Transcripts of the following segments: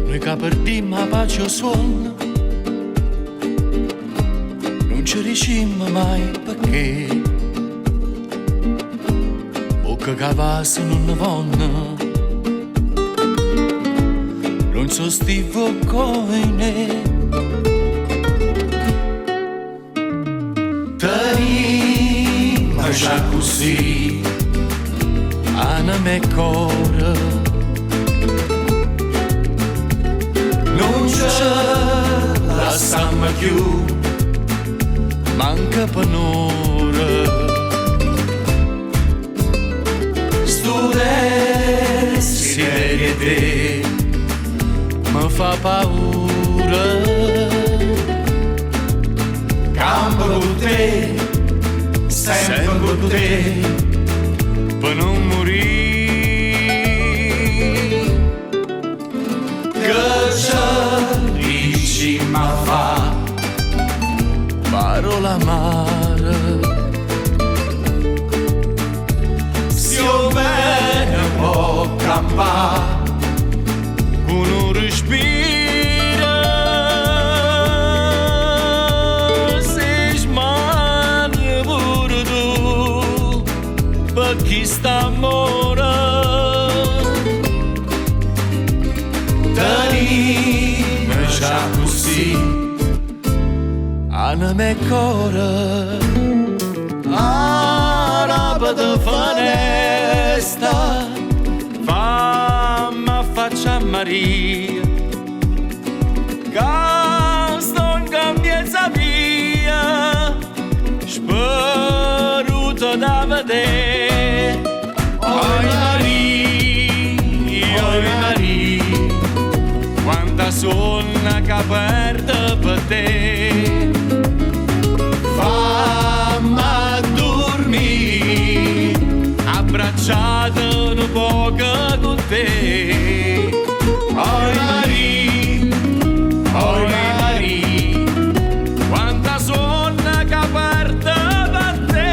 Noi che perdiamo la pace o sonno, non ci riuscimmo mai perché bocca che passa non ne vanno, non so stivo come ma già così anima e cuore non ce la stanno più, manca per un'ora. Sto desiderio di te mi fa paura, campo con te, sempre con te, per non morire. Che ci dici ma fa parola amara, se io bene può campare con un respiro. Chi sta amore tenim già così anima e cuore, araba de fanesta famma faccia Maria che sto in cambiezza via speruto da vedere. Oi Maria, quanta sonna che perde per te, fammi dormire, abbracciata un poco con te. Oi Maria, quanta sonna che perde per te.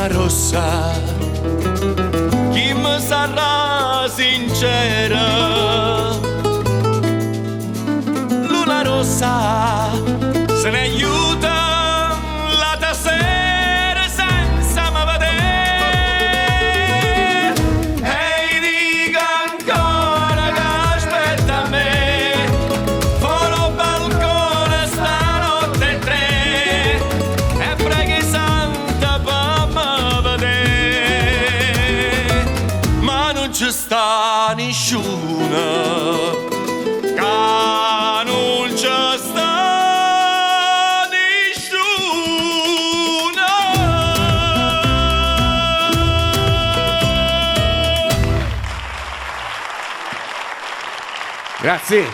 Rossa, chi mi sarà sincera? Luna rossa se ne aiuta la sera senza me vedere. Ehi, dica ancora che aspetta me, fuori al balcone stanotte 3 e preghi santa per me vedere, ma non ci sta nessuno, che non ci sta nessuno. Grazie.